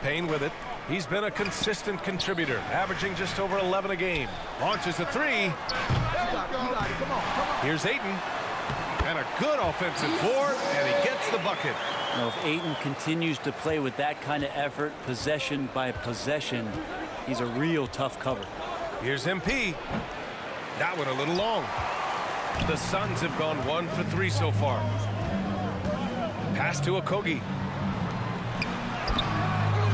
Payne with it. He's been a consistent contributor, averaging just over 11 a game. Launches a three. Here's Ayton. And a good offensive board, and he gets the bucket. Now, if Ayton continues to play with that kind of effort, possession by possession, he's a real tough cover. Here's MP. That one a little long. The Suns have gone 1 for 3 so far. Pass to Okogie.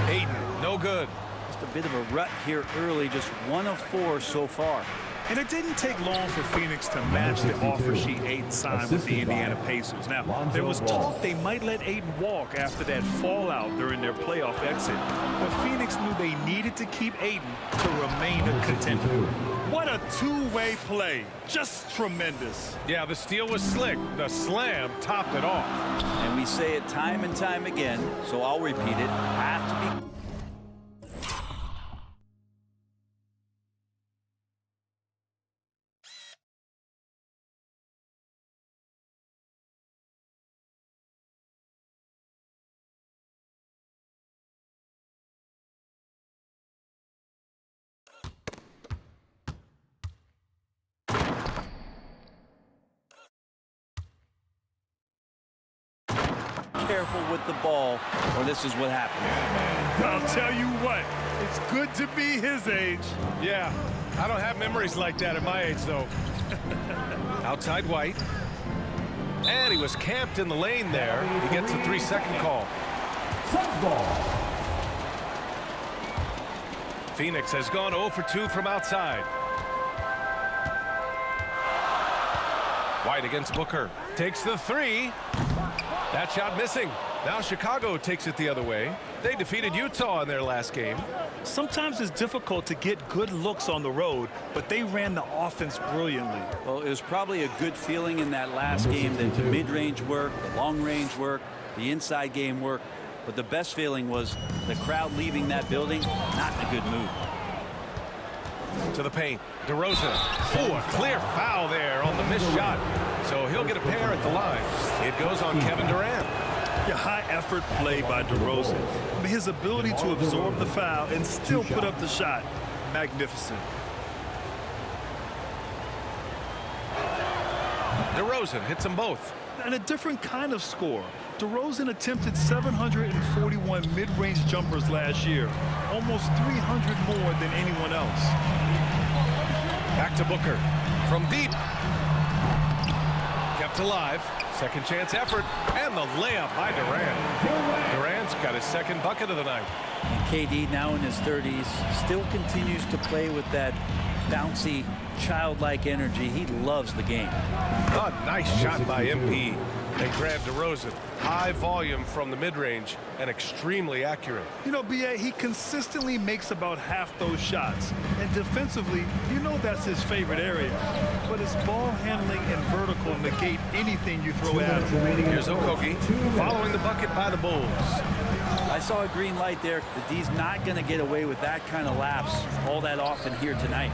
Ayton, no good. Just a bit of a rut here early, just 1 of 4 so far. And it didn't take long for Phoenix to match the offer sheet Ayton signed with the Indiana Pacers. Now, there was talk they might let Ayton walk after that fallout during their playoff exit. But Phoenix knew they needed to keep Ayton to remain a contender. What a two-way play. Just tremendous. Yeah, the steal was slick. The slam topped it off. And we say it time and time again, so I'll repeat it. Have to be careful with the ball, or this is what happens. I'll tell you what, it's good to be his age. Yeah, I don't have memories like that at my age, though. Outside White. And he was camped in the lane there. He gets a 3-second call. Phoenix has gone 0 for 2 from outside. White against Booker. Takes the 3. That shot missing. Now Chicago takes it the other way. They defeated Utah in their last game. Sometimes it's difficult to get good looks on the road, but they ran the offense brilliantly. Well, it was probably a good feeling in that last game that the mid-range worked, the long-range worked, the inside game worked. But the best feeling was the crowd leaving that building, not in a good mood. To the paint. DeRozan. Oh, a clear foul there on the missed shot. So he'll get a pair at the line. It goes on Kevin Durant. Yeah, high-effort play by DeRozan. I mean, his ability to absorb the foul and still put up the shot, magnificent. DeRozan hits them both. And a different kind of score. DeRozan attempted 741 mid-range jumpers last year, almost 300 more than anyone else. Back to Booker. From deep. Kept alive. Second chance effort. And the layup by Durant. Durant's got his second bucket of the night. And KD, now in his 30s, still continues to play with that bouncy, childlike energy. He loves the game. A nice shot by MP. They grab DeRozan. High volume from the mid-range and extremely accurate. You know, B.A., he consistently makes about half those shots. And defensively, you know that's his favorite area. But his ball handling and vertical negate anything you throw at him. Here's Okogie following the bucket by the Bulls. I saw a green light there. The D's not going to get away with that kind of lapse all that often here tonight.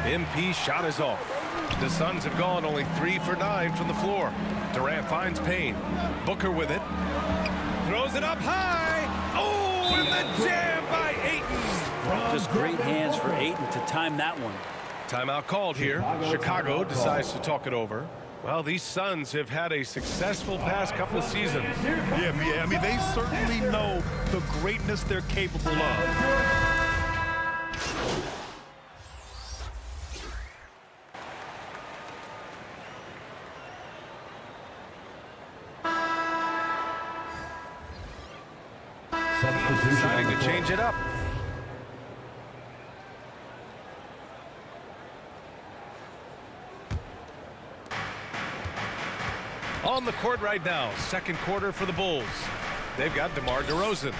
MP shot is off. The Suns have gone only 3 for 9 from the floor. Durant finds Payne. Booker with it. Throws it up high. Oh, and the jam by Ayton. Just great hands for Ayton to time that one. Timeout called here. Chicago decides to talk it over. Well, these Suns have had a successful past couple of seasons. Yeah, I mean, they certainly know the greatness they're capable of. Deciding to change it up. On the court right now, second quarter for the Bulls. They've got DeMar DeRozan.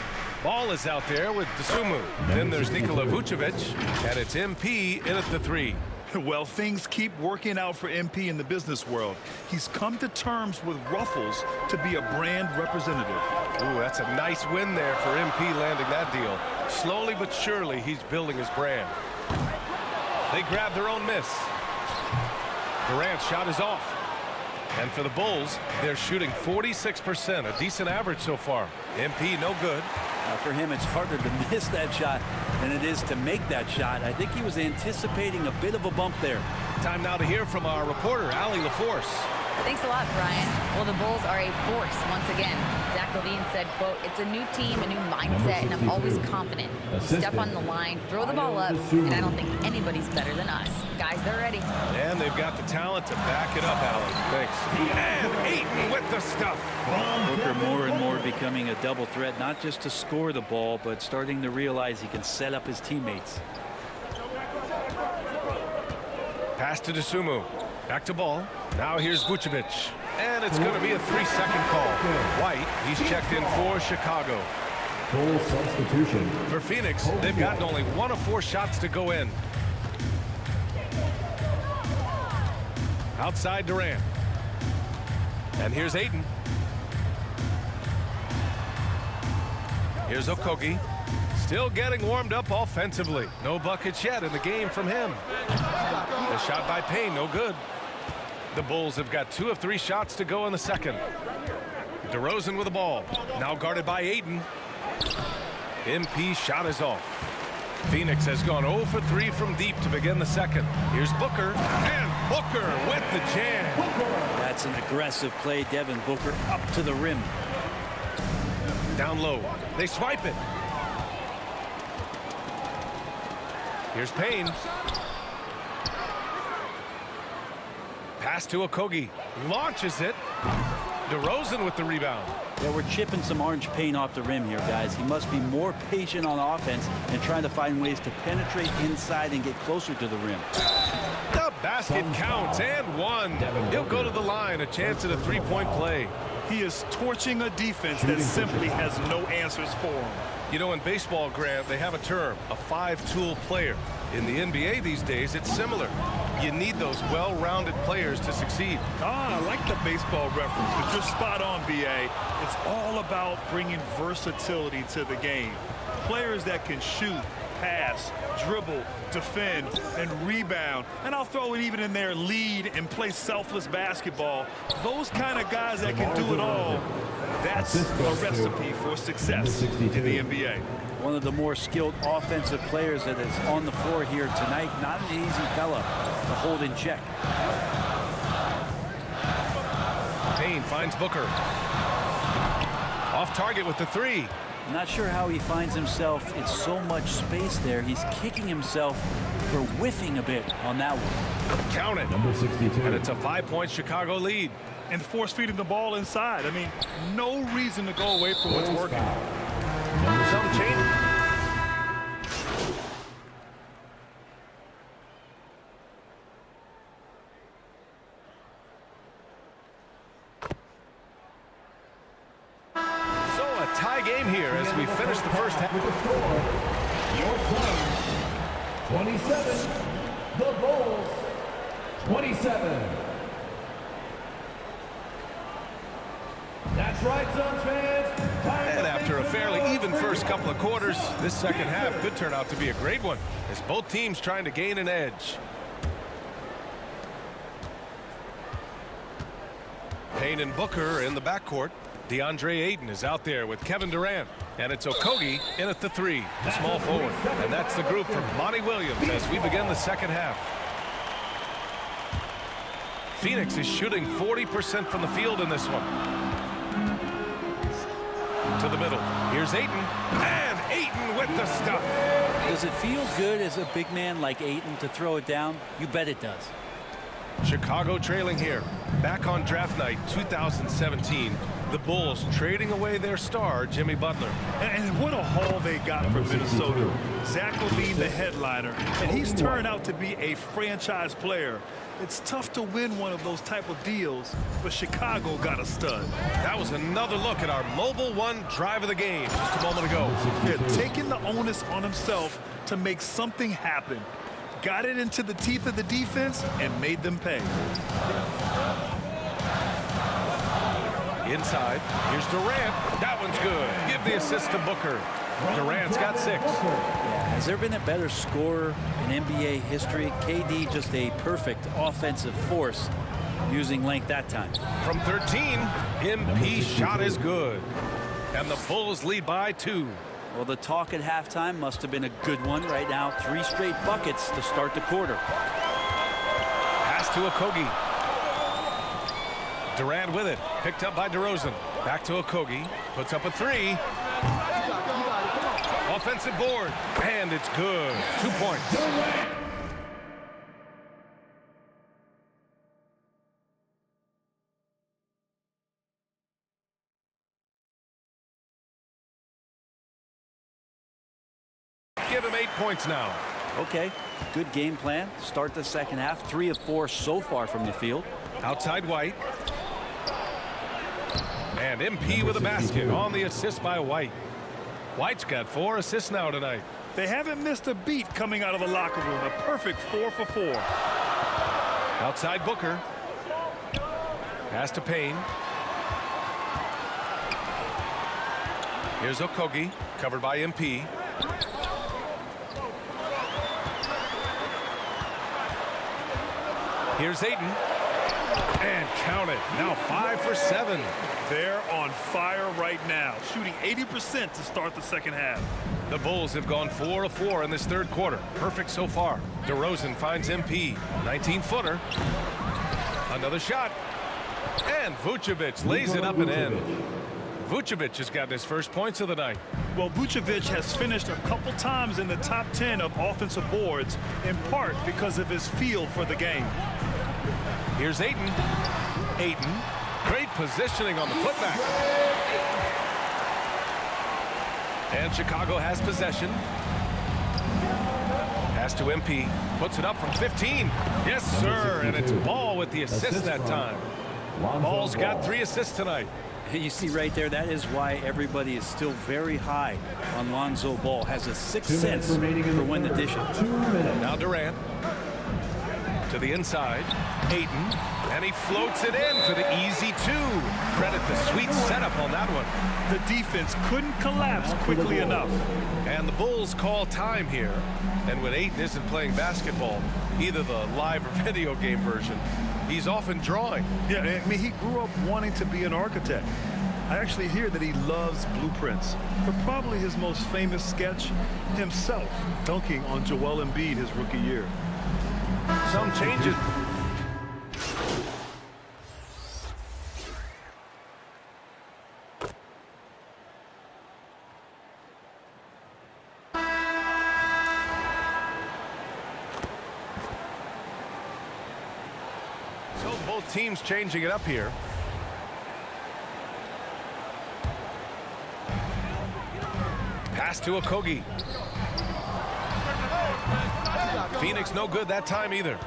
Ball is out there with Dosunmu. Then there's Nikola Vucevic, and it's MP in at the 3. Well, things keep working out for MP in the business world. He's come to terms with Ruffles to be a brand representative. Ooh, that's a nice win there for MP landing that deal. Slowly but surely, he's building his brand. They grab their own miss. Durant's shot is off. And for the Bulls, they're shooting 46%, a decent average so far. MP, no good. For him, it's harder to miss that shot than it is to make that shot. I think he was anticipating a bit of a bump there. Time now to hear from our reporter, Allie LaForce. Thanks a lot, Brian. Well, the Bulls are a force once again. Zach LaVine said, quote, "It's a new team, a new mindset, and I'm always confident. We step on the line, throw the ball up, and I don't think anybody's better than us. Guys, they're ready." And they've got the talent to back it up, Allie. Thanks. And Ayton with the stuff. Booker more and more becoming a double threat, not just to score the ball, but starting to realize he can set up his teammates. Pass to DeSumo. Back to ball. Now here's Vucevic. And it's going to be a 3-second call. White, he's checked in for Chicago. Full substitution. For Phoenix, they've gotten only 1 of 4 shots to go in. Outside Durant. And here's Ayton. Here's Okogie. Still getting warmed up offensively. No buckets yet in the game from him. The shot by Payne, no good. The Bulls have got 2 of 3 shots to go in the second. DeRozan with the ball. Now guarded by Ayton. MP shot is off. Phoenix has gone 0 for 3 from deep to begin the second. Here's Booker. And Booker with the jam. That's an aggressive play. Devin Booker up to the rim. Down low. They swipe it. Here's Payne. Pass to Okogie. Launches it. DeRozan with the rebound. Yeah, we're chipping some orange paint off the rim here, guys. He must be more patient on offense and trying to find ways to penetrate inside and get closer to the rim. The basket counts and 1. He'll go to the line. A chance at a 3-point play. He is torching a defense that simply has no answers for him. You know, in baseball, Grant, they have a term, a 5-tool player. In the NBA these days, it's similar. You need those well-rounded players to succeed. I like the baseball reference, but you're spot on, B.A. It's all about bringing versatility to the game. Players that can shoot, pass, dribble, defend, and rebound. And I'll throw it even in there, lead and play selfless basketball. Those kind of guys that can do it all, that's a recipe for success in the NBA. One of the more skilled offensive players that is on the floor here tonight. Not an easy fella to hold in check. Payne finds Booker. Off target with the 3. I'm not sure how he finds himself in so much space there. He's kicking himself for whiffing a bit on that one. Count it. Number 62. And it's a 5-point Chicago lead. And force feeding the ball inside. I mean, no reason to go away from what's working. Some change. So a tie game here as we finish the first half. With the score, your Suns 27, the Bulls 27. That's right, Suns fans. And after a fairly even first couple of quarters, this second half could turn out to be a great one as both teams trying to gain an edge. Payne and Booker in the backcourt. DeAndre Ayton is out there with Kevin Durant. And it's Okogie in at the 3, the small forward. And that's the group from Monty Williams as we begin the second half. Phoenix is shooting 40% from the field in this one. To the middle. Here's Ayton. And Ayton with the stuff. Does it feel good as a big man like Ayton to throw it down? You bet it does. Chicago trailing here. Back on draft night 2017. The Bulls trading away their star, Jimmy Butler. And what a haul they got from Minnesota. Zach LaVine, the headliner, and he's turned out to be a franchise player. It's tough to win one of those type of deals, but Chicago got a stud. That was another look at our Mobile One drive of the game just a moment ago. Yeah, taking the onus on himself to make something happen. Got it into the teeth of the defense and made them pay. Inside, here's Durant. That one's good. Give the assist to Booker. Durant's got 6. Yeah, has there been a better scorer in NBA history? KD just a perfect offensive force. using length that time. From 13, MP shot is good. And the Bulls lead by 2. Well, the talk at halftime must have been a good one. Right now, 3 straight buckets to start the quarter. Pass to Okogie. Durant with it. Picked up by DeRozan. Back to Okogie. Puts up a 3. Offensive board. And it's good. 2 points. Give him 8 points now. Okay, good game plan. Start the second half. 3 of 4 so far from the field. Outside White. And MP with a basket on the assist by White. White's got 4 assists now tonight. They haven't missed a beat coming out of the locker room. A perfect 4 for 4. Outside Booker. Pass to Payne. Here's Okogie, covered by MP. Here's Ayton. And count it. Now 5 for 7. They're on fire right now, shooting 80% to start the second half. The Bulls have gone 4 of 4 in this third quarter. Perfect so far. DeRozan finds MP. 19-footer. Another shot. And Vucevic lays it up and in. Vucevic has gotten his first points of the night. Well, Vucevic has finished a couple times in the top 10 of offensive boards, in part because of his feel for the game. Here's Ayton. Ayton. Great positioning on the putback. And Chicago has possession. Pass to MP. Puts it up from 15. Yes, sir. And it's Ball with the assist that time. Ball's got 3 assists tonight. You see right there, that is why everybody is still very high on Lonzo Ball. Has a sixth sense for when to dish it. Now Durant. To the inside. Ayton. And he floats it in for the easy 2. Credit the sweet setup on that one. The defense couldn't collapse quickly enough. And the Bulls call time here. And when Ayton isn't playing basketball, either the live or video game version, he's often drawing. Yeah, I mean, he grew up wanting to be an architect. I actually hear that he loves blueprints. But probably his most famous sketch, himself dunking on Joel Embiid his rookie year. Some changes. So both teams changing it up here. Pass to Okogie. Phoenix no good that time either.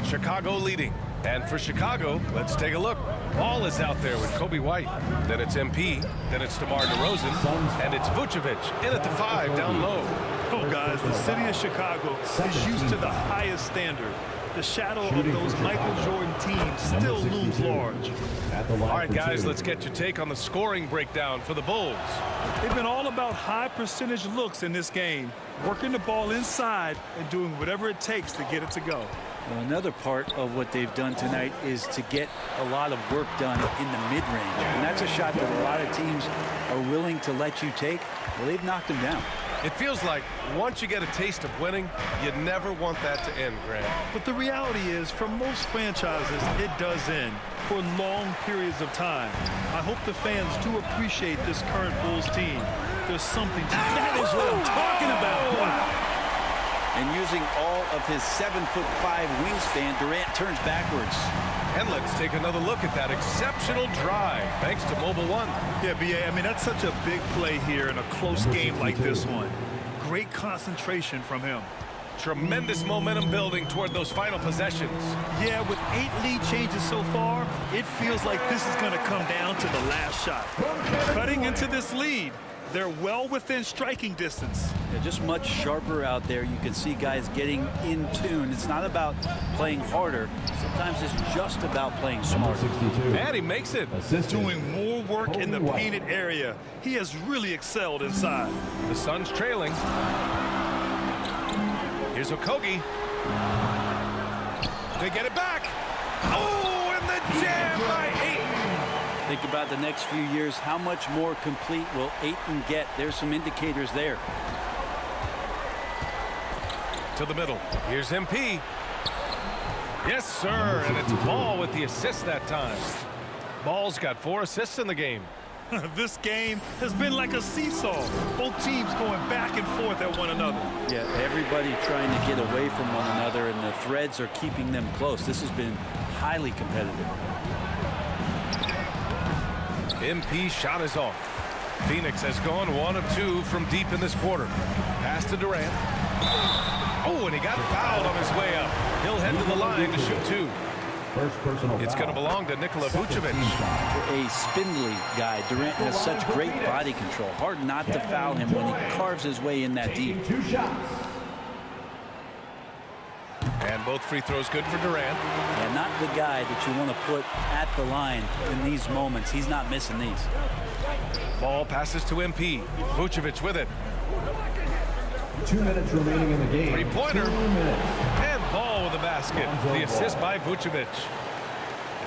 Chicago leading. And for Chicago, let's take a look. Ball is out there with Kobe White. Then it's MP. Then it's DeMar DeRozan. And it's Vucevic in at the 5 down low. Oh, guys, the city of Chicago is used to the highest standard. The shadow of those Michael Jordan teams still looms large. All right, guys, let's get your take on the scoring breakdown for the Bulls. They've been all about high percentage looks in this game, working the ball inside and doing whatever it takes to get it to go. Well, another part of what they've done tonight is to get a lot of work done in the mid-range. And that's a shot that a lot of teams are willing to let you take. Well, they've knocked them down. It feels like once you get a taste of winning, you never want that to end, Grant. But the reality is, for most franchises, it does end for long periods of time. I hope the fans do appreciate this current Bulls team. There's something to that is what I'm talking about. Wow. And using all of his 7'5" wingspan, Durant turns backwards. And let's take another look at that exceptional drive, thanks to Mobile One. Yeah, B.A., I mean, that's such a big play here in a close game like this one. Great concentration from him. Tremendous momentum building toward those final possessions. Yeah, with 8 lead changes so far, it feels like this is going to come down to the last shot. Cutting into this lead, they're well within striking distance. They're just much sharper out there. You can see guys getting in tune. It's not about playing harder. Sometimes it's just about playing smarter. And he makes it. Doing more work in the painted area. He has really excelled inside. The Suns trailing. Here's Okogie. They get it back. Oh! Think about the next few years. How much more complete will Ayton get? There's some indicators there. To the middle. Here's MP. Yes, sir. And it's Ball with the assist that time. Ball's got 4 assists in the game. This game has been like a seesaw. Both teams going back and forth at one another. Yeah, everybody trying to get away from one another, and the threads are keeping them close. This has been highly competitive. MP shot is off. Phoenix has gone 1 of 2 from deep in this quarter. Pass to Durant. Oh, and he got fouled on his way up. He'll head to the line to shoot 2. First personal It's going to belong to Nikola Vucevic. A spindly guy. Durant has such great body control. Hard not to foul him when he carves his way in that deep. 2 shots. And both free throws good for Durant. And not the guy that you want to put at the line in these moments. He's not missing these. Ball passes to MP. Vucevic with it. 2 minutes remaining in the game. 3-pointer. 2 minutes. And Ball with the basket. The assist by Vucevic.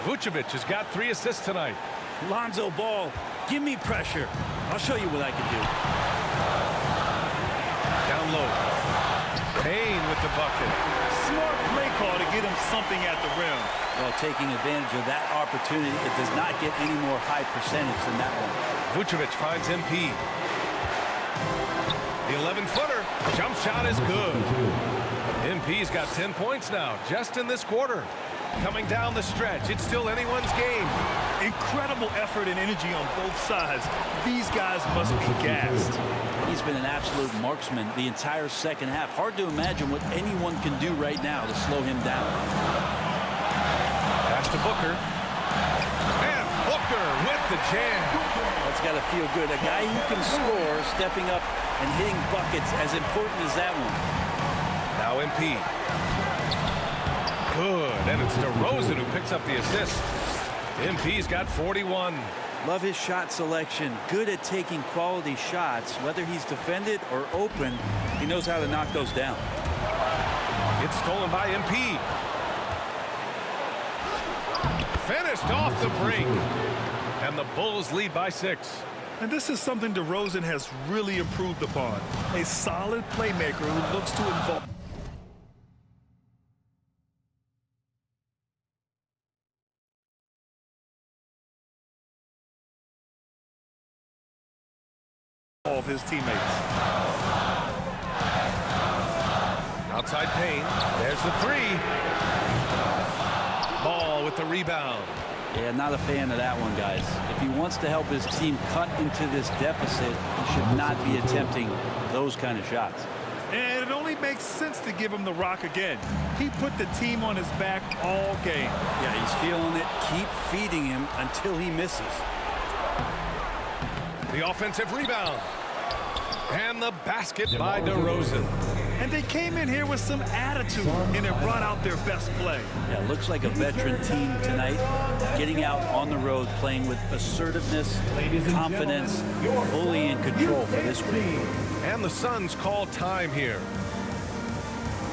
Vucevic has got 3 assists tonight. Lonzo Ball, give me pressure. I'll show you what I can do. Down low. Payne with the bucket. Smart play call to get him something at the rim. Well, taking advantage of that opportunity, it does not get any more high percentage than that one. Vucevic finds MP. The 11-footer. Jump shot is good. MP's got 10 points now, just in this quarter. Coming down the stretch, it's still anyone's game. Incredible effort and energy on both sides. These guys must be gassed. He's been an absolute marksman the entire second half. Hard to imagine what anyone can do right now to slow him down. Pass to Booker. And Booker with the jam. That's got to feel good. A guy who can score, stepping up and hitting buckets, as important as that one. Now MP. Good, and it's DeRozan who picks up the assist. MP's got 41. Love his shot selection. Good at taking quality shots. Whether he's defended or open, he knows how to knock those down. It's stolen by MP. Finished off the break. And the Bulls lead by 6. And this is something DeRozan has really improved upon. A solid playmaker who looks to involve of his teammates. Outside Payne. There's the 3. Ball with the rebound. Yeah, not a fan of that one, guys. If he wants to help his team cut into this deficit, he should not be attempting those kind of shots. And it only makes sense to give him the rock again. He put the team on his back all game. Yeah, he's feeling it. Keep feeding him until he misses. The offensive rebound. And the basket by DeRozan. And they came in here with some attitude, and it brought out their best play. Yeah, looks like a veteran team tonight, getting out on the road, playing with assertiveness, confidence, fully in control for this week. And the Suns call time here.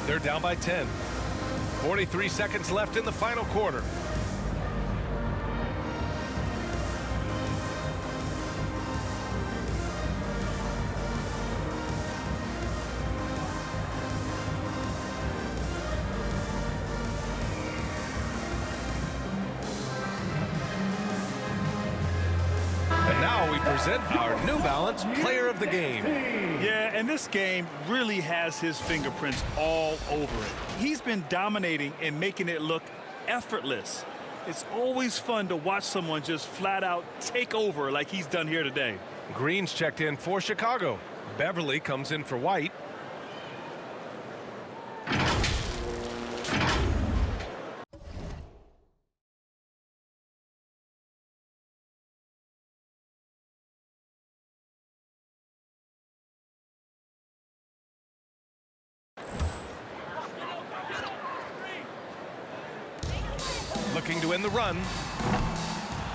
They're down by 10. 43 seconds left in the final quarter. Present our New Balance Player of the Game. Yeah, and this game really has his fingerprints all over it. He's been dominating and making it look effortless. It's always fun to watch someone just flat out take over like he's done here today. Green's checked in for Chicago. Beverly comes in for White. Looking to end the run.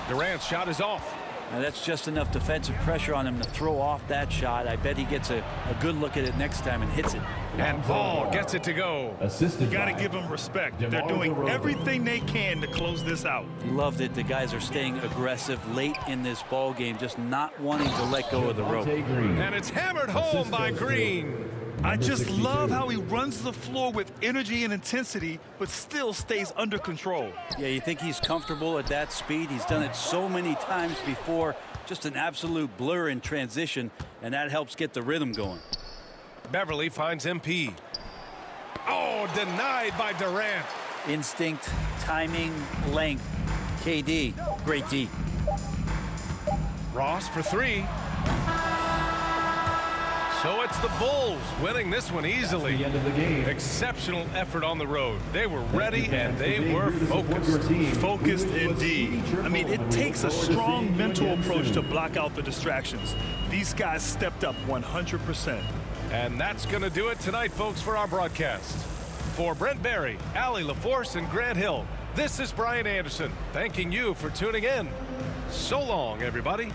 Durant's shot is off. Now that's just enough defensive pressure on him to throw off that shot. I bet he gets a good look at it next time and hits it. And Paul gets it to go. You got to give them respect. They're doing everything they can to close this out. Loved it. The guys are staying aggressive late in this ball game, just not wanting to let go of the rope. And it's hammered home by Green. I just love how he runs the floor with energy and intensity, but still stays under control. Yeah, you think he's comfortable at that speed? He's done it so many times before. Just an absolute blur in transition, and that helps get the rhythm going. Beverly finds MP. Oh, denied by Durant. Instinct, timing, length. KD, great D. Ross for three. So it's the Bulls winning this one easily. The end of the game. Exceptional effort on the road. They were ready and they were focused. Focused indeed. I mean, it takes a strong mental approach to block out the distractions. These guys stepped up 100%. And that's going to do it tonight, folks, for our broadcast. For Brent Barry, Allie LaForce, and Grant Hill, this is Brian Anderson, thanking you for tuning in. So long, everybody.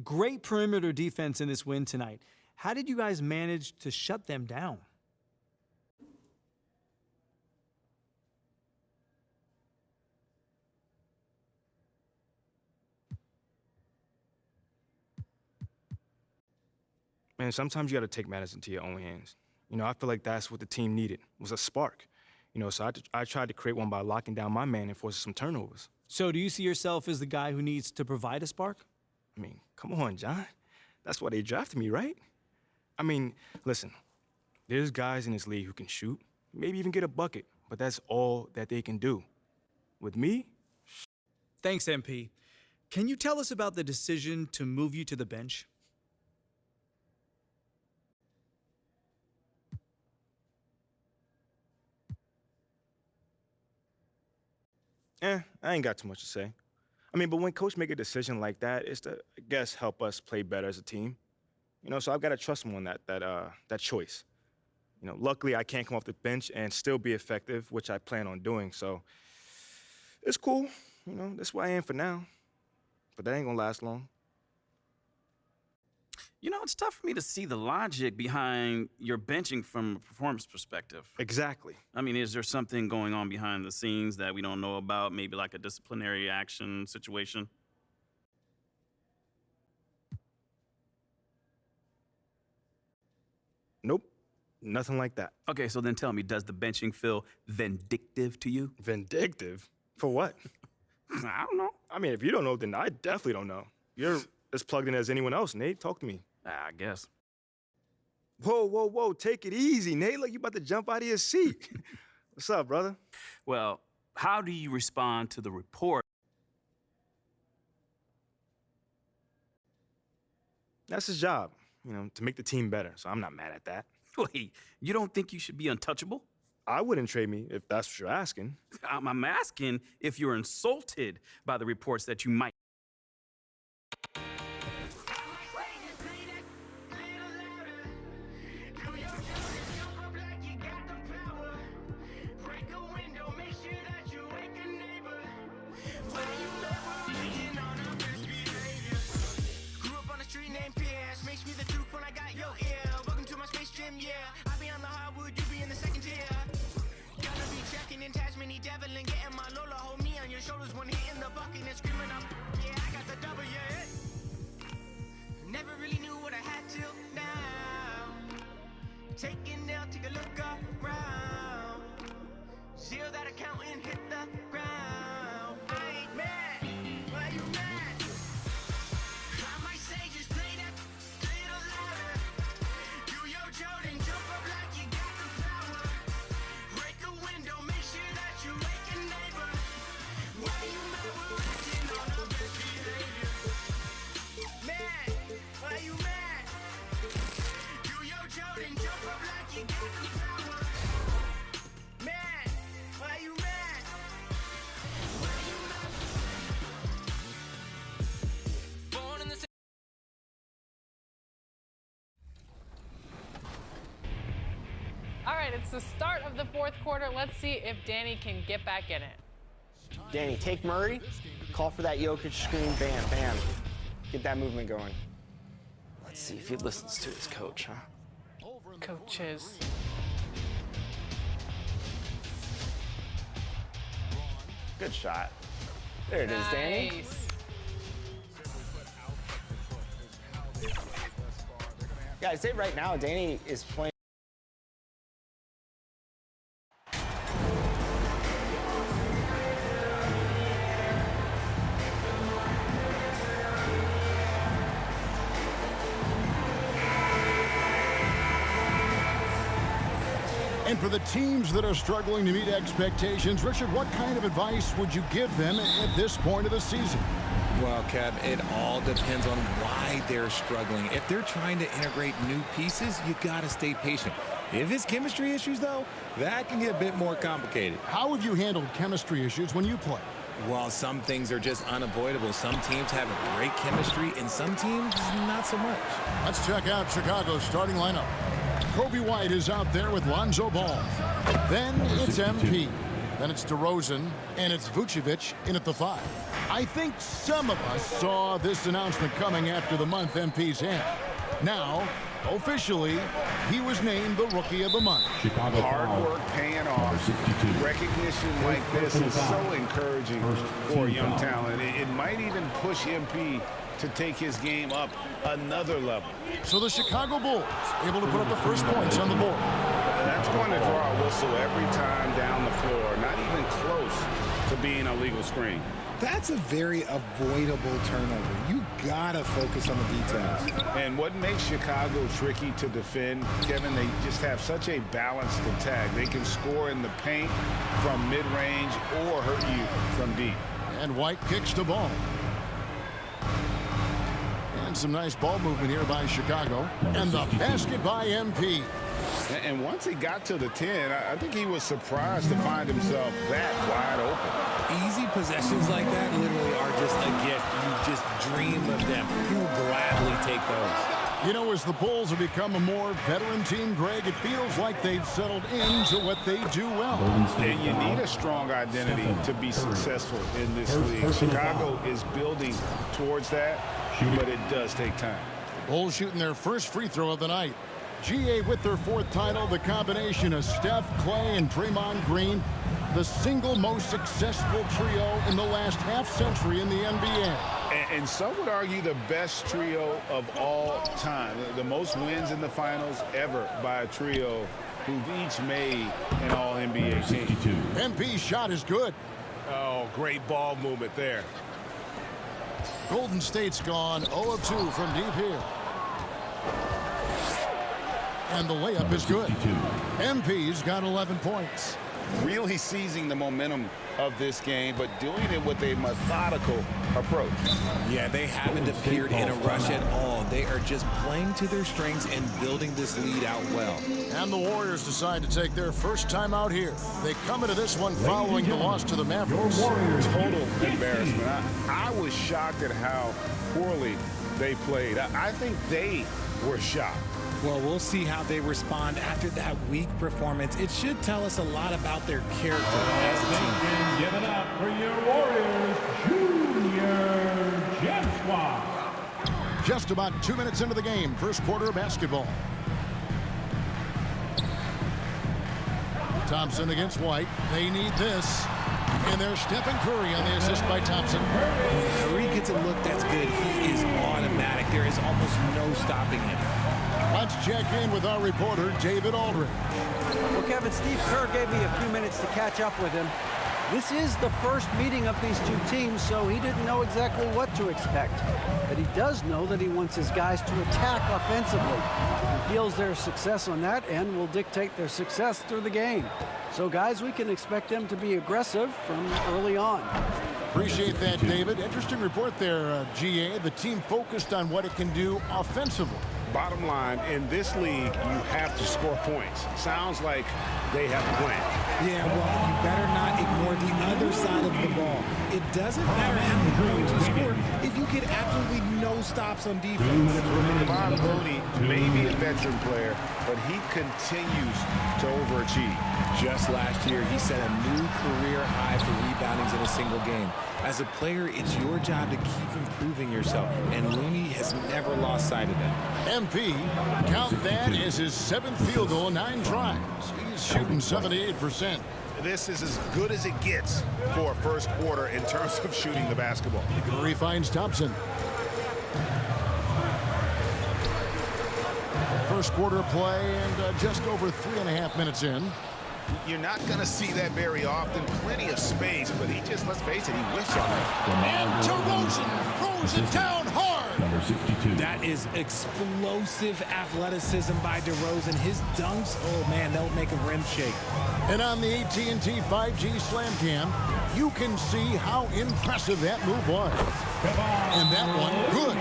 Great perimeter defense in this win tonight. How did you guys manage to shut them down? Man, sometimes you got to take matters into your own hands. You know, I feel like that's what the team needed, was a spark. You know, so I tried to create one by locking down my man and forcing some turnovers. So do you see yourself as the guy who needs to provide a spark? I mean, come on, John. That's why they drafted me, right? I mean, listen, there's guys in this league who can shoot, maybe even get a bucket, but that's all that they can do. With me? Thanks, MP. Can you tell us about the decision to move you to the bench? I ain't got too much to say. I mean, but when coach make a decision like that, it's to, I guess, help us play better as a team. You know, so I've got to trust him on that choice. You know, luckily I can't come off the bench and still be effective, which I plan on doing. So it's cool. You know, that's where I am for now. But that ain't gonna last long. You know, it's tough for me to see the logic behind your benching from a performance perspective. Exactly. I mean, is there something going on behind the scenes that we don't know about? Maybe like a disciplinary action situation? Nope. Nothing like that. Okay, so then tell me, does the benching feel vindictive to you? Vindictive? For what? I don't know. I mean, if you don't know, then I definitely don't know. You're as plugged in as anyone else, Nate. Talk to me. I guess. Whoa. Take it easy, Nate. Like you about to jump out of your seat. What's up, brother? Well, how do you respond to the report? That's his job, you know, to make the team better. So I'm not mad at that. Wait, you don't think you should be untouchable? I wouldn't trade me if that's what you're asking. I'm asking if you're insulted by the reports that you might. Makes me the truth when I got your ear. Welcome to my space gym, yeah. I be on the hardwood, you be in the second tier. and getting my Lola, hold me on your shoulders when hitting the bucket and screaming up. Yeah, I got the W. Never really knew what I had till now. Taking down, take a look around. Zero that account and hit the ground. I ain't mad, why you mad? I might say just play that little louder. Do your Jordan, jump up like you got the power. Break a window, make sure that you wake a neighbor. Why you mad, we're acting on our best behavior. Mad, why you mad? Do your Jordan, jump up like you got the power. Mad, why you mad? Why you mad? Born in the All right, it's the start of the fourth quarter. Let's see if Danny can get back in it. Danny, take Murray, call for that Jokic screen, bam, bam. Get that movement going. Let's see if he listens to his coach, huh? Coaches. Good shot. There it is, Danny. Nice. Guys, say right now, Danny is playing. And for the teams that are struggling to meet expectations, Richard, what kind of advice would you give them at this point of the season? Well, Kev, it all depends on why they're struggling. If they're trying to integrate new pieces, you got to stay patient. If it's chemistry issues, though, that can get a bit more complicated. How have you handled chemistry issues when you play? Well, some things are just unavoidable. Some teams have a great chemistry, and some teams not so much. Let's check out Chicago's starting lineup. Kobe White is out there with Lonzo Ball. Then it's MP. Then it's DeRozan, and it's Vucevic in at the 5. I think some of us saw this announcement coming after the month MP's in. Now, officially, he was named the Rookie of the Month. Hard work paying off. Recognition like this is so encouraging for young talent. It might even push MP to take his game up another level. So the Chicago Bulls able to put up the first points on the board. That's going to draw a whistle every time down the floor. Not even close to being a legal screen. That's a very avoidable turnover. You gotta focus on the details. And what makes Chicago tricky to defend, Kevin, they just have such a balanced attack. They can score in the paint from mid-range or hurt you from deep. And White kicks the ball. And some nice ball movement here by Chicago. And the basket by MP. And once he got to the 10, I think he was surprised to find himself that wide open. Easy possessions like that literally are just a gift. You just dream of them. You'll gladly take those. You know, as the Bulls have become a more veteran team, Greg, it feels like they've settled into what they do well. And you need a strong identity to be successful in this league. Chicago is building towards that, but it does take time. Bulls shooting their first free throw of the night. GA with their 4th title, the combination of Steph, Clay, and Draymond Green, the single most successful trio in the last half-century in the NBA. And some would argue the best trio of all time. The most wins in the finals ever by a trio who've each made an All-NBA team. MP's shot is good. Oh, great ball movement there. Golden State's gone 0 of 2 from deep here. And the layup is good. MP's got 11 points. Really seizing the momentum of this game, but doing it with a methodical approach. Yeah, they haven't appeared in a rush at all. They are just playing to their strengths and building this lead out well. And the Warriors decide to take their first time out here. They come into this one following the loss to the Mavericks. Total embarrassment. I was shocked at how poorly they played. I think they were shocked. Well, we'll see how they respond after that weak performance. It should tell us a lot about their character as a team. Give it up for your Warriors Junior Gem Squad. Just about 2 minutes into the game, first quarter of basketball. Thompson against White. They need this. And there's Stephen Curry on the assist by Thompson. When Curry gets a look that's good, he is automatic. There is almost no stopping him. Let's check in with our reporter, David Aldridge. Well, Kevin, Steve Kerr gave me a few minutes to catch up with him. This is the first meeting of these two teams, so he didn't know exactly what to expect. But he does know that he wants his guys to attack offensively. He feels their success on that end will dictate their success through the game. So, guys, we can expect them to be aggressive from early on. Appreciate that, David. Interesting report there, GA. The team focused on what it can do offensively. Bottom line, in this league, you have to score points. Sounds like they have a plan. Yeah, well, you better not ignore the other side of the ball. It doesn't matter how many points you score if you get absolutely no stops on defense. Bob Bodie may be a veteran player, but he continues to overachieve. Just last year, he set a new career high for reboundings in a single game. As a player, it's your job to keep improving yourself, and Looney has never lost sight of that. MP, count that as his 7th field goal, 9 tries. He's shooting 78%. This is as good as it gets for a first quarter in terms of shooting the basketball. Curry finds Thompson. First quarter play and just over 3.5 minutes in. You're not going to see that very often. Plenty of space, but he just, let's face it, he whiffs on it. And DeRozan throws it down hard. Number 62. That is explosive athleticism by DeRozan. His dunks, oh man, they'll make a rim shake. And on the AT&T 5G Slam Cam, you can see how impressive that move was. And that one, good.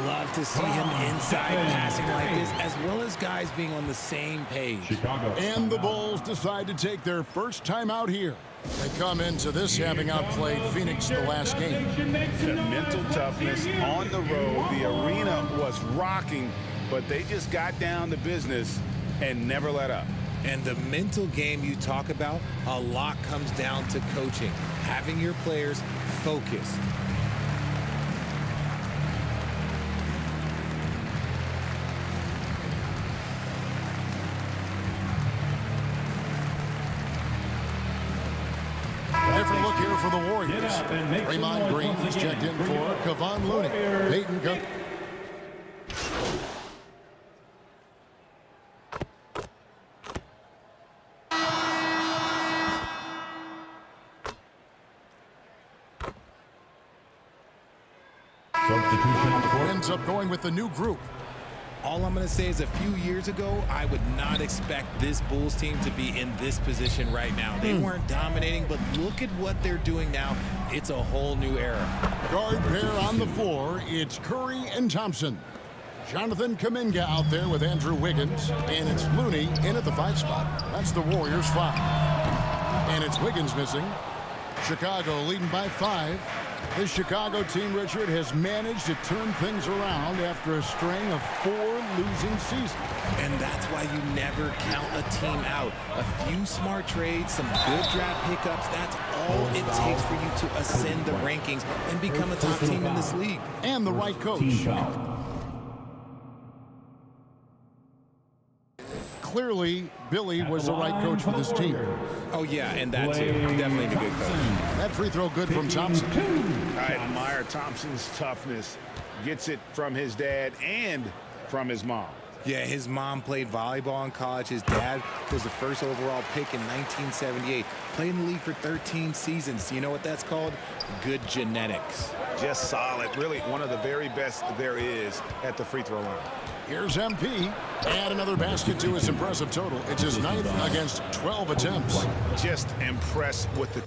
Love to see him inside passing like this, as well as guys being on the same page. And the Bulls decide to take their first time out here. They come into this having outplayed Phoenix the last game. The mental toughness on the road. The arena was rocking, but they just got down to business and never let up. And the mental game you talk about, a lot comes down to coaching, having your players focused. Different look here for the Warriors. Draymond Green is checked in for Kevon Looney. Peyton comes. Ends up going with the new group. All I'm going to say is a few years ago, I would not expect this Bulls team to be in this position right now. They weren't dominating, but look at what they're doing now. It's a whole new era. Guard pair on the floor. It's Curry and Thompson. Jonathan Kuminga out there with Andrew Wiggins. And it's Looney in at the 5 spot. That's the Warriors 5. And it's Wiggins missing. Chicago leading by 5. This Chicago team, Richard, has managed to turn things around after a string of 4 losing seasons. And that's why you never count a team out. A few smart trades, some good draft pickups, that's all it takes for you to ascend the rankings and become a top team in this league. And the right coach. Clearly, Billy was the right coach for this team. Oh, yeah, and that too. Definitely a good coach. That free throw good from Thompson. I admire Thompson's toughness. Gets it from his dad and from his mom. Yeah, his mom played volleyball in college. His dad was the first overall pick in 1978. Played in the league for 13 seasons. You know what that's called? Good genetics. Just solid. Really one of the very best there is at the free throw line. Here's MP. Add another basket to his impressive total. It's his 9th against 12 attempts. Just impressed with the...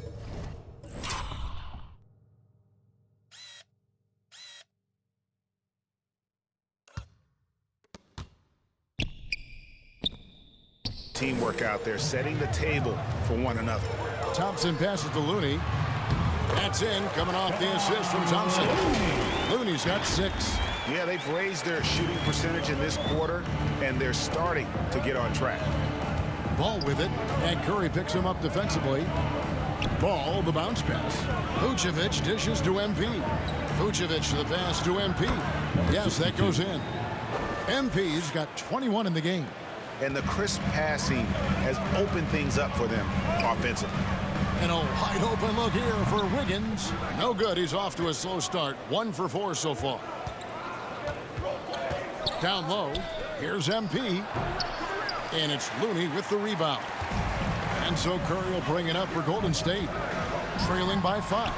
teamwork out there, setting the table for one another. Thompson passes to Looney. That's in, coming off the assist from Thompson. Looney's got 6. Yeah, they've raised their shooting percentage in this quarter, and they're starting to get on track. Ball with it, and Curry picks him up defensively. Ball, the bounce pass. Vucevic dishes to MP. Vucevic the pass to MP. Yes, that goes in. MP's got 21 in the game. And the crisp passing has opened things up for them offensively. And a wide open look here for Wiggins. No good. He's off to a slow start. 1 for 4 so far. Down low. Here's MP. And it's Looney with the rebound. And so Curry will bring it up for Golden State. Trailing by 5.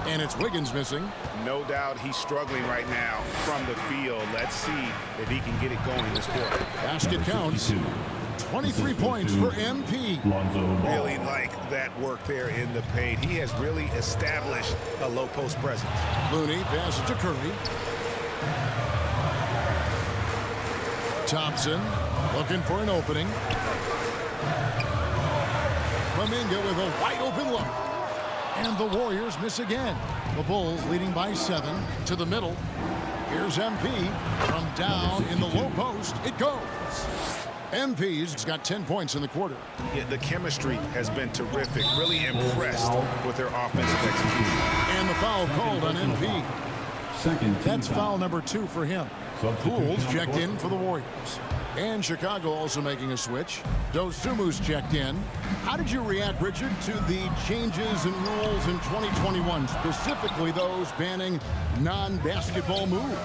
And it's Wiggins missing. No doubt he's struggling right now from the field. Let's see if he can get it going this quarter. Basket counts. 23 points for MP. Really like that work there in the paint. He has really established a low post presence. Looney passes to Curry. Thompson looking for an opening. Kuminga with a wide open look. And the Warriors miss again. The Bulls leading by 7 to the middle. Here's MP from down in the low post. It goes. MP's got 10 points in the quarter. Yeah, the chemistry has been terrific. Really impressed with their offensive execution. And the foul called on MP. That's foul number 2 for him. Poole's checked in for the Warriors. And Chicago also making a switch. Dosumu's checked in. How did you react, Richard, to the changes in rules in 2021, specifically those banning non-basketball moves?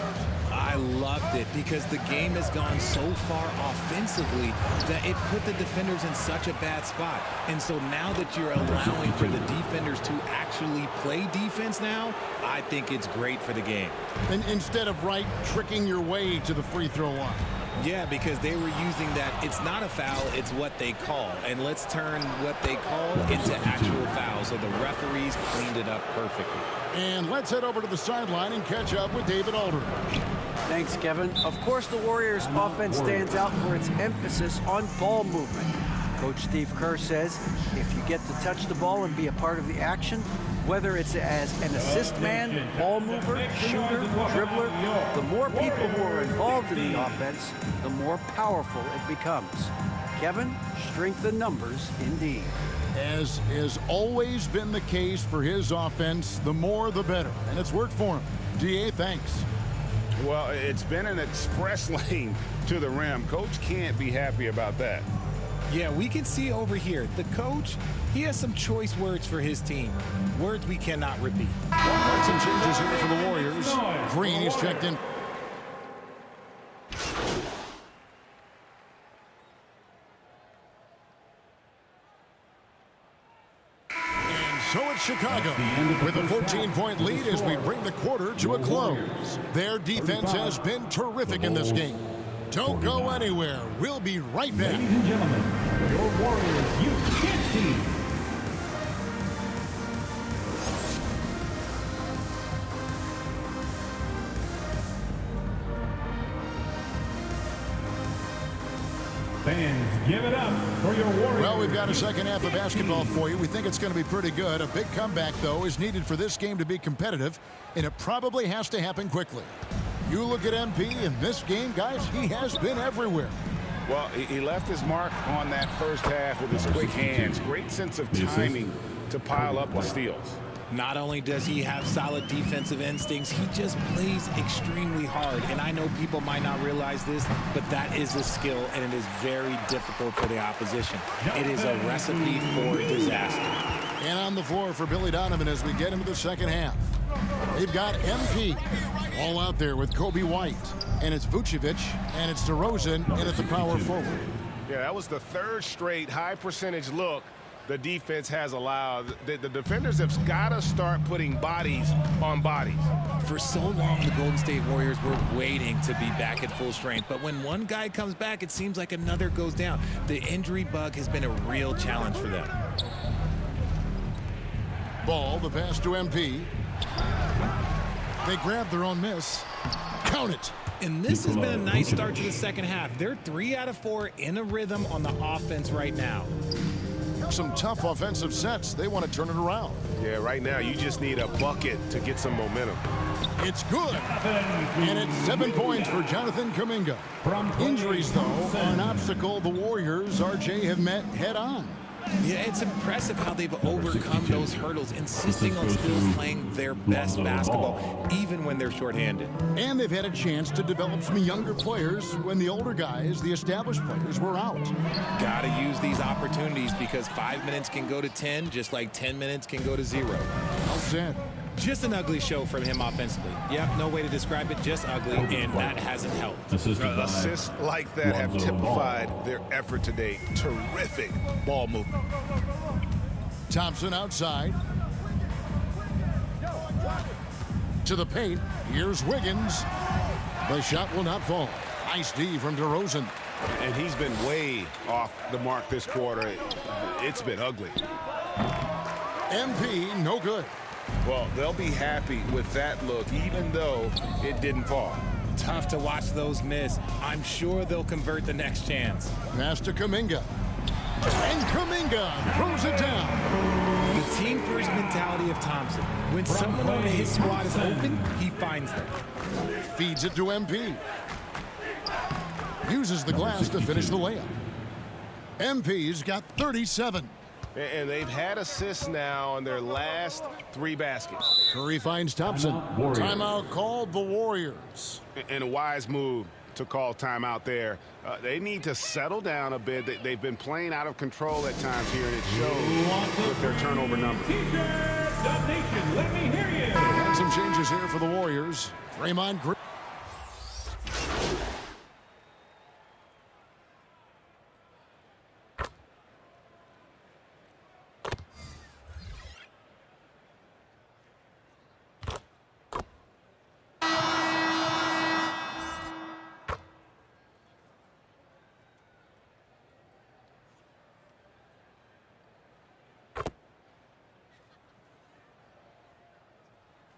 I loved it because the game has gone so far offensively that it put the defenders in such a bad spot. And so now that you're allowing for the defenders to actually play defense now, I think it's great for the game. And instead of tricking your way to the free throw line. Yeah, because they were using that it's not a foul, it's what they call. And let's turn what they call into actual fouls. So the referees cleaned it up perfectly. And let's head over to the sideline and catch up with David Aldridge. Thanks, Kevin. Of course, the Warriors' offense stands out for its emphasis on ball movement. Coach Steve Kerr says if you get to touch the ball and be a part of the action, whether it's as an assist man, ball mover, shooter, dribbler, the more people who are involved in the offense, the more powerful it becomes. Kevin, strength in numbers indeed. As has always been the case for his offense, the more the better. And it's worked for him. DA, thanks. Well, it's been an express lane to the rim. Coach can't be happy about that. Yeah, we can see over here, the coach, he has some choice words for his team. Words we cannot repeat. Some changes here for the Warriors. Green is checked in. So it's Chicago with a 14-point lead as we bring the quarter to a close. Their defense has been terrific in this game. Don't go anywhere. We'll be right back. Ladies and gentlemen, your Warriors Youth Kids team. Fans, give it up for your Warriors. Well, we've got a second half of basketball for you. We think it's going to be pretty good. A big comeback, though, is needed for this game to be competitive, and it probably has to happen quickly. You look at MP in this game, guys, he has been everywhere. Well, he left his mark on that first half with his quick hands. Great sense of timing to pile up the steals. Not only does he have solid defensive instincts, he just plays extremely hard. And I know people might not realize this, but that is a skill, and it is very difficult for the opposition. It is a recipe for disaster. And on the floor for Billy Donovan as we get into the second half. They've got MP all out there with Kobe White. And it's Vucevic, and it's DeRozan in at the power forward. Yeah, that was the third straight high percentage look the defense has allowed. The defenders have got to start putting bodies on bodies. For so long, the Golden State Warriors were waiting to be back at full strength. But when one guy comes back, it seems like another goes down. The injury bug has been a real challenge for them. Ball, the pass to MP. They grab their own miss. Count it. And this has been a nice start to the second half. They're 3 out of 4 in a rhythm on the offense right now. Some tough offensive sets. They want to turn it around. Yeah, right now you just need a bucket to get some momentum. It's good. And it's 7 points for Jonathan Kuminga. Injuries, though, are an obstacle the Warriors, RJ, have met head on. Yeah, it's impressive how they've overcome those hurdles, insisting on still playing their best basketball, even when they're shorthanded. And they've had a chance to develop some younger players when the older guys, the established players, were out. Gotta use these opportunities because 5 minutes can go to 10, just like 10 minutes can go to 0. Well said. Just an ugly show from him offensively. Yep, no way to describe it, just ugly, and that hasn't helped. Assists like that have typified their effort today. Terrific ball movement. Thompson outside. To the paint. Here's Wiggins. The shot will not fall. Nice D from DeRozan. And he's been way off the mark this quarter. It's been ugly. MP, no good. Well, they'll be happy with that look, even though it didn't fall. Tough to watch those miss. I'm sure they'll convert the next chance. Pass to Kuminga. And Kuminga throws it down. The team-first mentality of Thompson. When someone on his squad is open, he finds them. Feeds it to MP. Uses the glass to finish the layup. MP's got 37. And they've had assists now on their last 3 baskets. Curry finds Thompson. Timeout called the Warriors. And a wise move to call timeout there. They need to settle down a bit. They've been playing out of control at times here, and it shows with their turnover numbers. Let me hear you. Had some changes here for the Warriors. Draymond Green.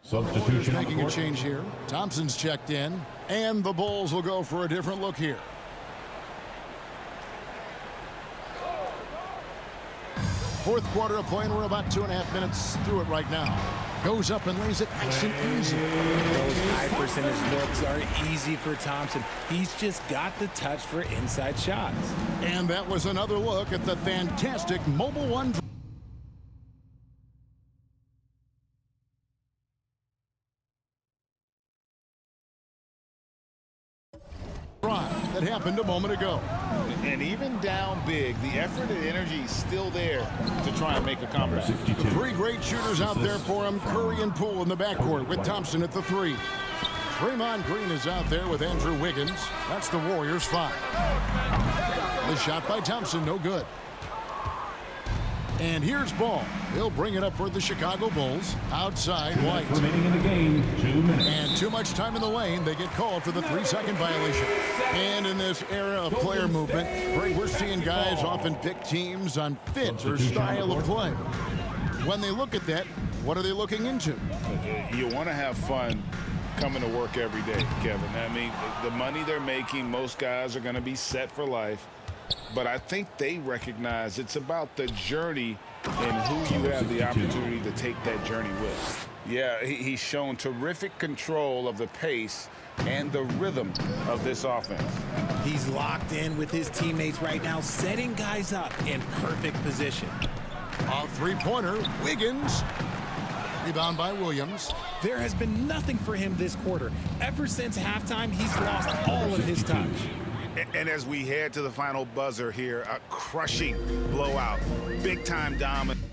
Substitution making a change here. Thompson's checked in, and the Bulls will go for a different look here. Fourth quarter of play, and we're about 2.5 minutes through it right now. Goes up and lays it nice and easy. Those high percentage looks are easy for Thompson. He's just got the touch for inside shots. And that was another look at the fantastic Mobile One. That happened a moment ago. And even down big, the effort and energy is still there to try and make a comeback. 3 great shooters out there for him. Curry and Poole in the backcourt with Thompson at the 3. Draymond Green is out there with Andrew Wiggins. That's the Warriors' 5. The shot by Thompson, no good. And here's Ball. He'll bring it up for the Chicago Bulls. Outside, White. Remaining in the game, 2 minutes. And too much time in the lane. They get called for the 3-second violation. And in this era of player movement, Greg, we're seeing guys often pick teams on fit or style of play. When they look at that, what are they looking into? You want to have fun coming to work every day, Kevin. I mean, the money they're making, most guys are going to be set for life. But I think they recognize it's about the journey and who you have the opportunity to take that journey with. Yeah, he's shown terrific control of the pace and the rhythm of this offense. He's locked in with his teammates right now, setting guys up in perfect position. A 3-pointer, Wiggins. Rebound by Williams. There has been nothing for him this quarter. Ever since halftime, he's lost all of his touch. And as we head to the final buzzer here, a crushing blowout, big-time dominance.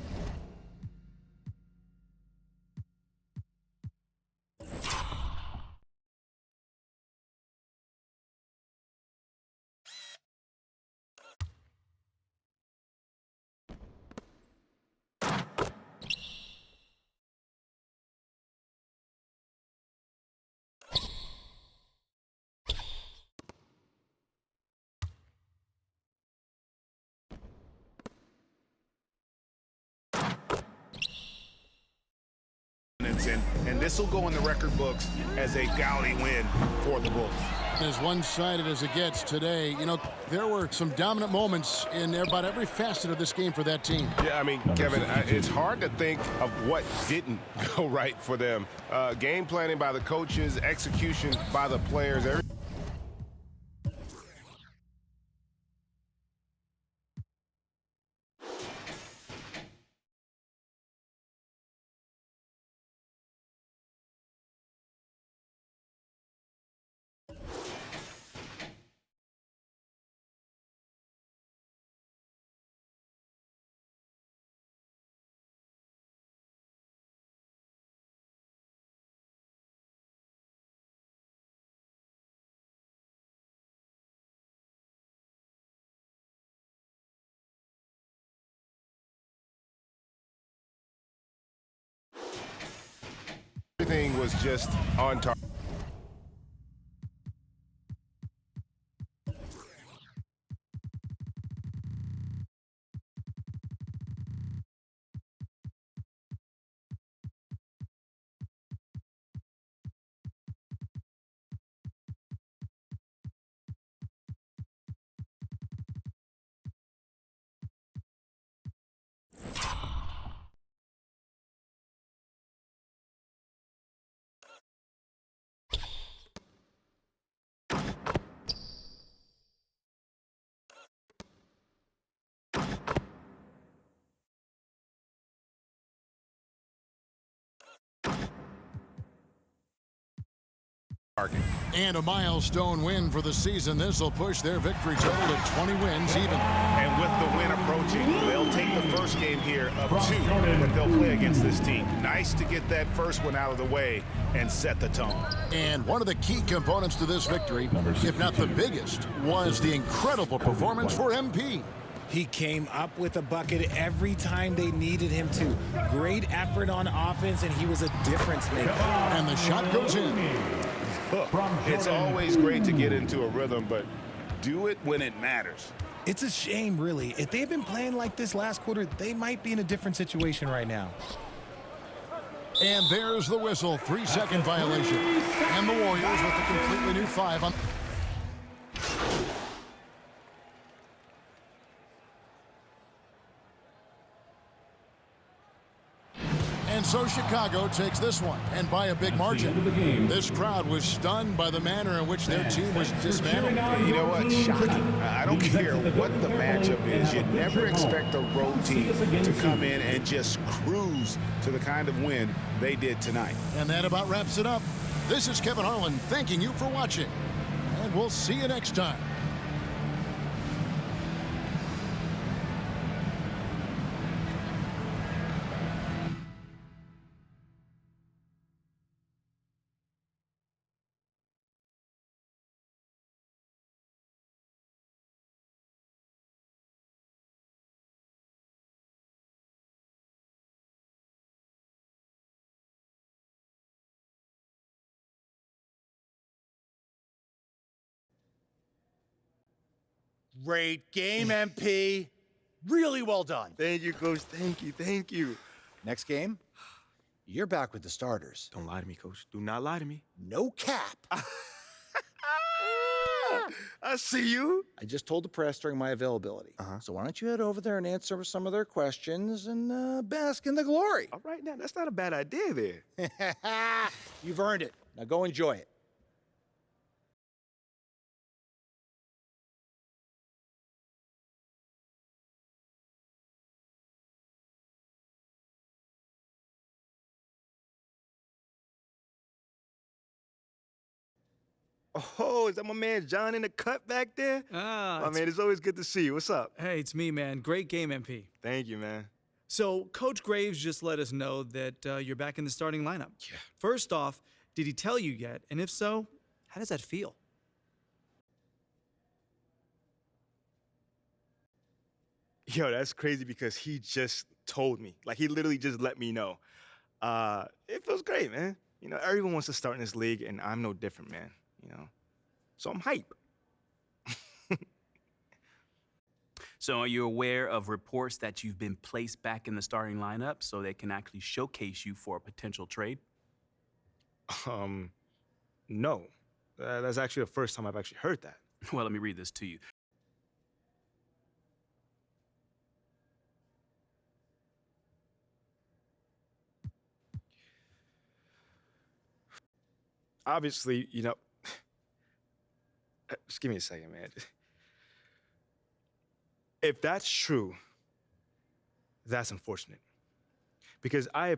And this will go in the record books as a gaudy win for the Bulls. As one-sided as it gets today, you know, there were some dominant moments in about every facet of this game for that team. Yeah, I mean, Kevin, it's hard to think of what didn't go right for them. Game planning by the coaches, execution by the players. Everything was just on target. And a milestone win for the season. This will push their victory total to 20 wins even. And with the win approaching, they'll take the first game here of 2 that they'll play against this team. Nice to get that first one out of the way and set the tone. And one of the key components to this victory, if not the biggest, was the incredible performance for MP. He came up with a bucket every time they needed him to. Great effort on offense, and he was a difference maker. And the shot goes in. It's always great to get into a rhythm, but do it when it matters. It's a shame, really. If they've been playing like this last quarter, they might be in a different situation right now. And there's the whistle, 3-second violation. And the Warriors with a completely new 5 on. And so Chicago takes this one, and by a big margin. This crowd was stunned by the manner in which their team was dismantled. You know what? Shocking. I don't care what the matchup is. You never expect a road team to come in and just cruise to the kind of win they did tonight. And that about wraps it up. This is Kevin Harlan thanking you for watching, and we'll see you next time. Great game, MP. Really well done. Thank you, Coach. Thank you. Thank you. Next game, you're back with the starters. Don't lie to me, Coach. Do not lie to me. No cap. I see you. I just told the press during my availability. So why don't you head over there and answer some of their questions and bask in the glory. All right, now, that's not a bad idea there. You've earned it. Now go enjoy it. Oh, is that my man John in the cut back there? Ah, man, it's always good to see you. What's up? Hey, it's me, man. Great game, MP. Thank you, man. So, Coach Graves just let us know that you're back in the starting lineup. Yeah. First off, did he tell you yet? And if so, how does that feel? Yo, that's crazy because he just told me. Like, he literally just let me know. It feels great, man. You know, everyone wants to start in this league, and I'm no different, man. You know, so I'm hype. So are you aware of reports that you've been placed back in the starting lineup so they can actually showcase you for a potential trade? No. That's actually the first time I've actually heard that. Well, let me read this to you. Obviously, you know, just give me a second, man. If that's true, that's unfortunate. Because I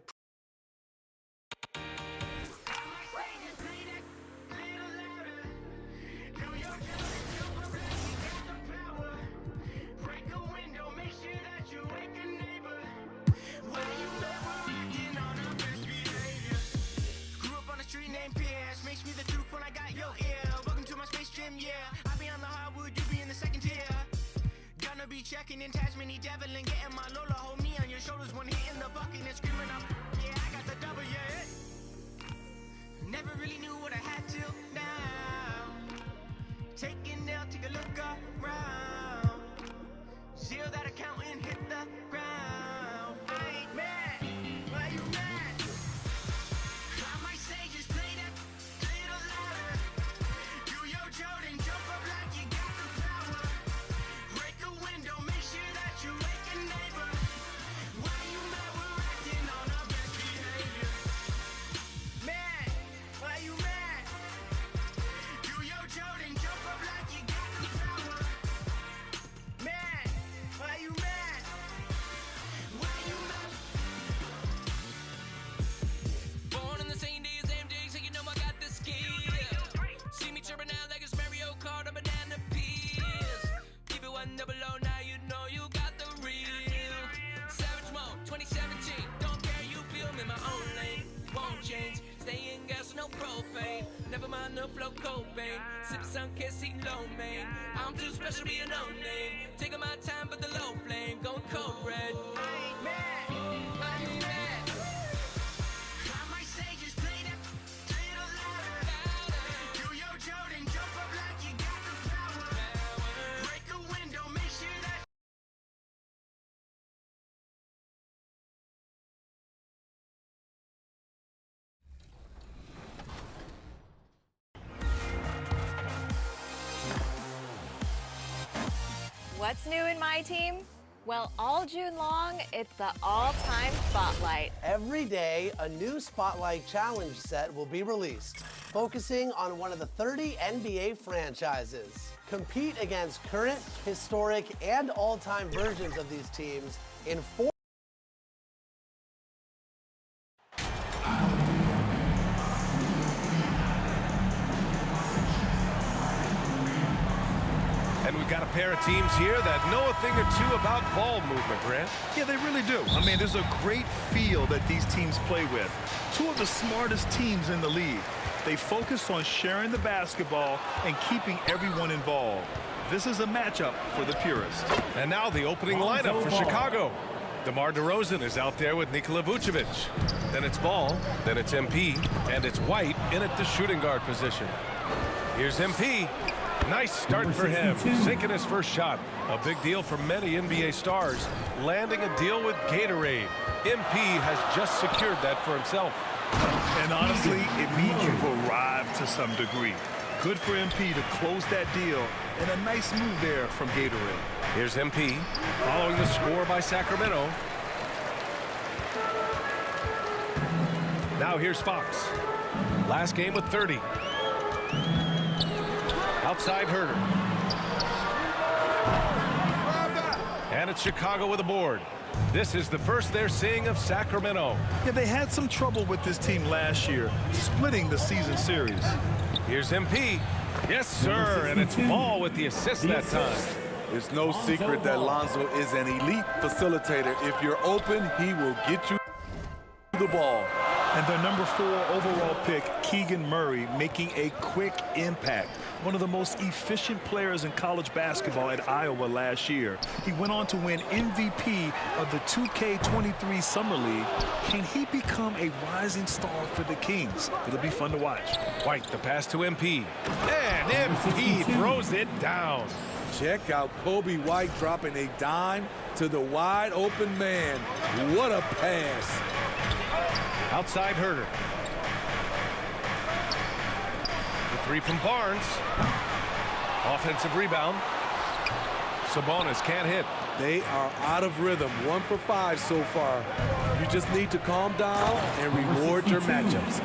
makes me the truth when I got your ear. Welcome to my space gym, yeah. I be on the hardwood, you be in the second tier. Gonna be checking in Tasmany Devil and getting my Lola. Hold me on your shoulders when hitting the bucket and screaming up. Yeah, I got the double, yeah. Sip sun, can't see no man. I'm too special, be a no name. Taking my time, but the low flame. Going cold red. I ain't mad. I ain't mad. I might say just play that little louder. Do your Jordan, jump up like you got the power. Break a window, make sure that. What's new in my team? Well, all June long, it's the all-time spotlight. Every day, a new Spotlight Challenge set will be released, focusing on one of the 30 NBA franchises. Compete against current, historic, and all-time versions of these teams in 4. And we've got a pair of teams here that know a thing or two about ball movement, Grant. Yeah, they really do. I mean, there's a great feel that these teams play with. Two of the smartest teams in the league. They focus on sharing the basketball and keeping everyone involved. This is a matchup for the purist. And now the opening lineup for Chicago. DeMar DeRozan is out there with Nikola Vucevic. Then it's Ball, then it's MP, and it's White in at the shooting guard position. Here's MP. Nice start for him, sinking his first shot. A big deal for many NBA stars, landing a deal with Gatorade. MP has just secured that for himself. And honestly, it means you've arrived to some degree. Good for MP to close that deal, and a nice move there from Gatorade. Here's MP, following the score by Sacramento. Now here's Fox. Last game with 30. Outside Herter. And it's Chicago with a board. This is the first they're seeing of Sacramento. Yeah, they had some trouble with this team last year, splitting the season series. Here's MP. Yes, sir, and it's Ball with the assist that time. It's no secret that Lonzo is an elite facilitator. If you're open, he will get you the ball. And their number 4 overall pick, Keegan Murray, making a quick impact. One of the most efficient players in college basketball at Iowa last year. He went on to win MVP of the 2K23 Summer League. Can he become a rising star for the Kings? It'll be fun to watch. White, the pass to MP. And MP throws it down. Check out Kobe White dropping a dime to the wide open man. What a pass. Outside Herter. The three from Barnes. Offensive rebound. Sabonis can't hit. They are out of rhythm. 1 for 5 so far. You just need to calm down and reward your matchups.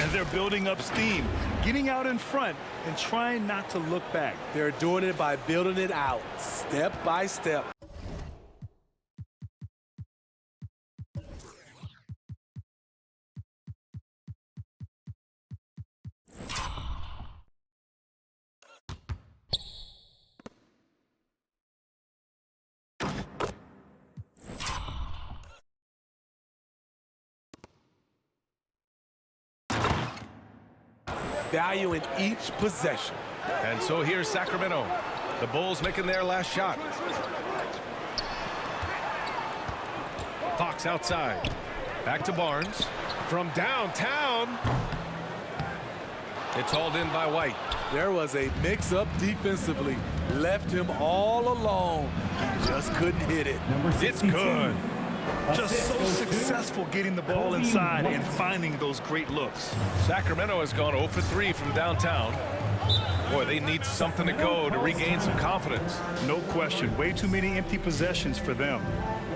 And they're building up steam, getting out in front and trying not to look back. They're doing it by building it out, step by step. Value in each possession. And so here's Sacramento. The Bulls making their last shot. Fox outside. Back to Barnes. From downtown. It's hauled in by White. There was a mix-up defensively. Left him all alone. He just couldn't hit it. It's good. Just so successful getting the ball inside and finding those great looks. Sacramento has gone 0 for 3 from downtown. Boy, they need something to go to regain some confidence. No question. Way too many empty possessions for them.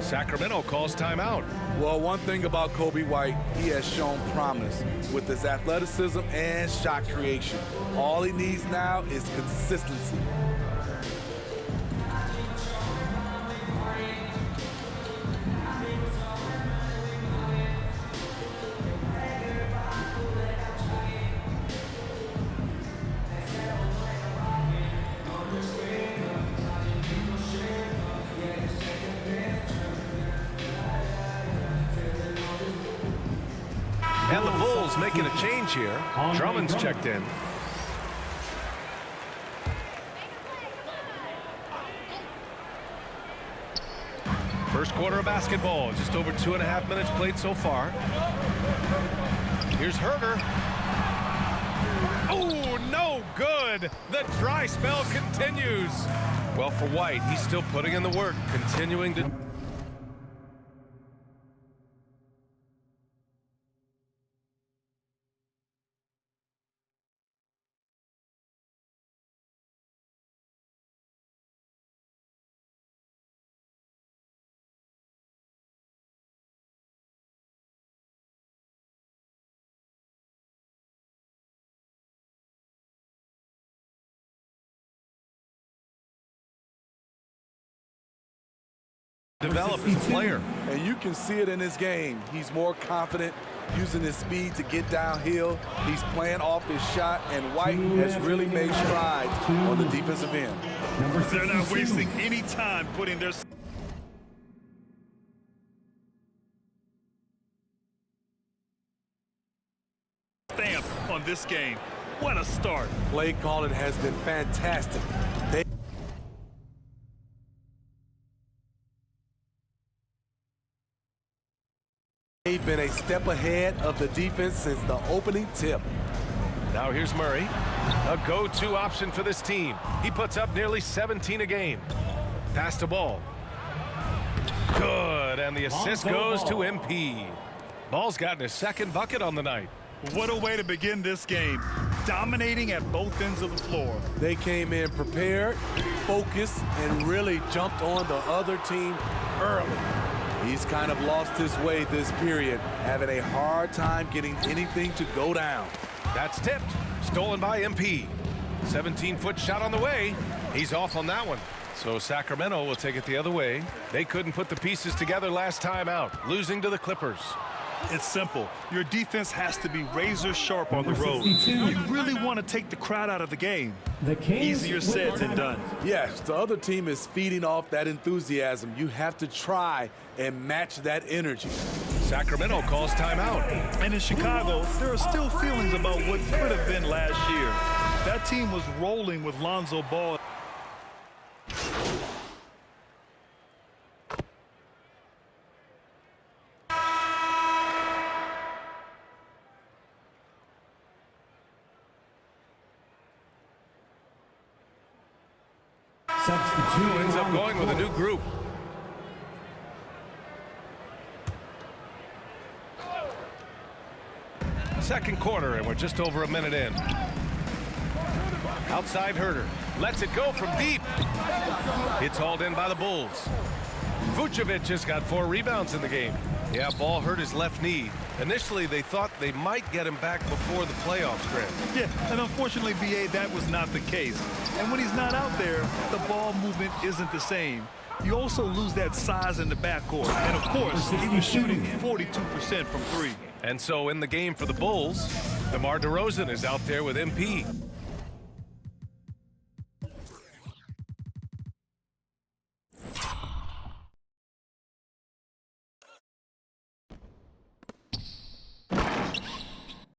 Sacramento calls timeout. Well, one thing about Kobe White, he has shown promise with his athleticism and shot creation. All he needs now is consistency. And the Bulls making a change here. Drummond's checked in. First quarter of basketball, just over 2.5 minutes played so far. Here's Herder. Oh, no good. The dry spell continues. Well, for White, he's still putting in the work, continuing to... develop as a player. And you can see it in his game. He's more confident, using his speed to get downhill. He's playing off his shot, and White has really made strides on the defensive end. They're not wasting any time putting their stamp on this game. What a start. Play calling has been fantastic. They've been a step ahead of the defense since the opening tip. Now here's Murray, a go-to option for this team. He puts up nearly 17 a game. Pass the ball. Good, and the assist goes to MP. Ball's gotten his second bucket on the night. What a way to begin this game. Dominating at both ends of the floor. They came in prepared, focused, and really jumped on the other team early. He's kind of lost his way this period, having a hard time getting anything to go down. That's tipped, stolen by MP. 17-foot shot on the way. He's off on that one. So Sacramento will take it the other way. They couldn't put the pieces together last time out, losing to the Clippers. It's simple. Your defense has to be razor sharp on the road. You really want to take the crowd out of the game. Easier said than done. Yes, the other team is feeding off that enthusiasm. You have to try and match that energy. Sacramento calls timeout. And in Chicago, there are still feelings about what could have been last year. That team was rolling with Lonzo Ball. Who ends up going with a new group. Second quarter, and we're just over a minute in. Outside Herder. Lets it go from deep. It's hauled in by the Bulls. Vucevic has got 4 rebounds in the game. Yeah, ball hurt his left knee. Initially, they thought they might get him back before the playoff stretch. Yeah, and unfortunately, BA, that was not the case. And when he's not out there, the ball movement isn't the same. You also lose that size in the backcourt. And, of course, he was shooting 42% from 3. And so in the game for the Bulls, DeMar DeRozan is out there with MP.